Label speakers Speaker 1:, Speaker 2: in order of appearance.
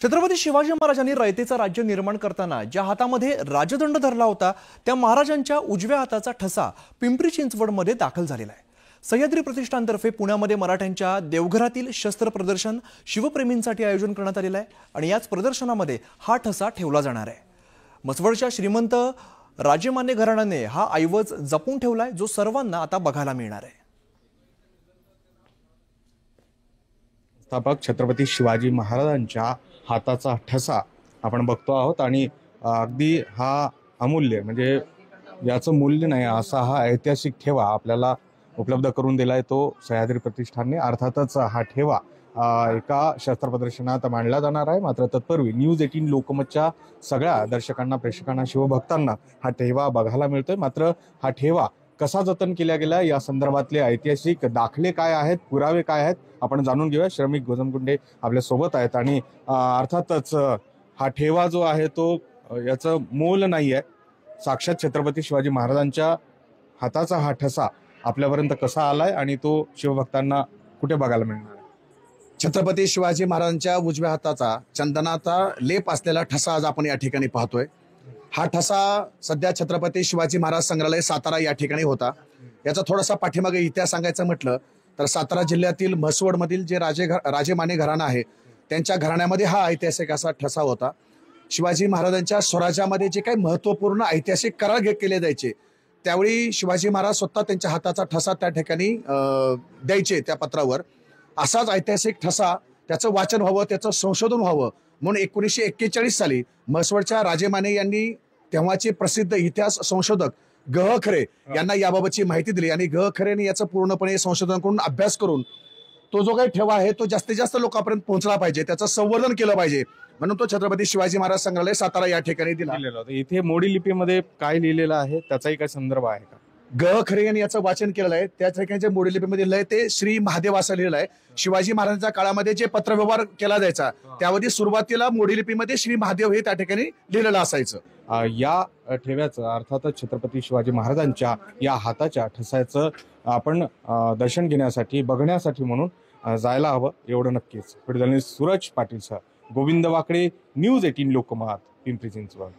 Speaker 1: छत्रपती शिवाजी महाराजांनी रयतेचं राज्य निर्माण करताना ज्या हातामध्ये राजदंड धरला होता त्या महाराजांच्या उजव्या हाताचा ठसा पिंपरी चिंचवडमध्ये दाखल झालेला आहे। सह्याद्री प्रतिष्ठानतर्फे पुण्यामध्ये मराठ्यांच्या देवघरातील शस्त्र प्रदर्शन शिवप्रेमींसाठी आयोजन करण्यात आलेलं आहे आणि याच प्रदर्शनामध्ये हा ठसा ठेवला जाणार आहे। मसवडच्या श्रीमंत राजेमान्य घराण्याने हा ऐवज जपून ठेवलाय जो सर्वांना आता बघायला मिळणार आहे।
Speaker 2: स्थापक छत्रपती शिवाजी महाराजांच्या हाताचा ठसा आपण बघतो आहोत आणि अगदी हा अमूल्य म्हणजे याचं मूल्य नाही असा हा ऐतिहासिक ठेवा आपल्याला उपलब्ध करून दिलाय तो सह्याद्री प्रतिष्ठानने। अर्थातच हा ठेवा एका शस्त्र प्रदर्शनात मांडला जाणार आहे। मात्र तत्पूर्वी न्यूज 18 लोकमतच्या सगळ्या दर्शकांना प्रेक्षकांना शिवभक्तांना हा ठेवा बघायला मिळतोय। मात्र हा ठेवा कसा जतन केला गेला या संदर्भातले ऐतिहासिक दाखले काय आहेत, पुरावे काय आहेत आपण जाणून घेऊया। श्रमिक गोजमगुंडे आपल्या सोबत आहेत आणि अर्थातच हा ठेवा जो आहे तो याचं मोल नाही आहे। साक्षात छत्रपती शिवाजी महाराजांच्या हाताचा हा ठसा आपल्यापर्यंत कसा आलाय आणि तो शिवभक्तांना कुठे बघायला मिळणार?
Speaker 3: छत्रपती शिवाजी महाराजांच्या उजव्या हाताचा चंदनाचा लेप असलेला ठसा आज आपण या ठिकाणी पाहतोय। हा ठसा सध्या छत्रपती शिवाजी महाराज संग्रहालय सातारा या ठिकाणी होता। याचा थोडासा पाठीमागे इतिहास सांगायचं म्हटलं तर सातारा जिल्ह्यातील म्हसवडमधील जे राजेमाने घराणं आहे त्यांच्या घराण्यामध्ये हा ऐतिहासिक असा ठसा होता। शिवाजी महाराजांच्या स्वराज्यामध्ये जे काही महत्त्वपूर्ण ऐतिहासिक करार केले जायचे त्यावेळी शिवाजी महाराज स्वतः त्यांच्या हाताचा ठसा त्या ठिकाणी द्यायचे त्या पत्रावर। असाच ऐतिहासिक ठसा त्याचं वाचन व्हावं, त्याचं संशोधन व्हावं म्हणून 1941 साली म्हसवडच्या राजेमाने यांनी तेव्हाचे प्रसिद्ध इतिहास संशोधक ग खरे यांना याबाबतची माहिती दिली आणि ग खरेने याचं पूर्णपणे संशोधन करून अभ्यास करून तो जो काही ठेवा आहे तो जास्तीत जास्त लोकांपर्यंत पोहोचला पाहिजे, त्याचं संवर्धन केलं पाहिजे म्हणून तो छत्रपती शिवाजी महाराज संग्रहालय सातारा या ठिकाणी दिला।
Speaker 2: इथे मोडी लिपीमध्ये काय लिहिलेलं आहे त्याचाही काय संदर्भ आहे का?
Speaker 3: ग खरे यांनी याचं वाचन केलेलं आहे। त्या ठिकाणच्या मोडी लिपीमध्ये लिहिलंय ते श्री महादेव असं लिहिलं आहे। शिवाजी महाराजांच्या काळामध्ये जे पत्रव्यवहार केला जायचा त्यामध्ये सुरुवातीला मोडी लिपीमध्ये श्री महादेव हे त्या ठिकाणी लिहिलेलं असायचं।
Speaker 2: या ठेव्याचं अर्थातच छत्रपती शिवाजी महाराजांच्या या हाताच्या ठसाचं आपण दर्शन घेण्यासाठी बघण्यासाठी म्हणून जायला हवं एवढं नक्कीच। व्हिडिओ सूरज पाटील सर, गोविंद वाकडे, न्यूज 18 लोकमत, पिंपरी चिंचवड।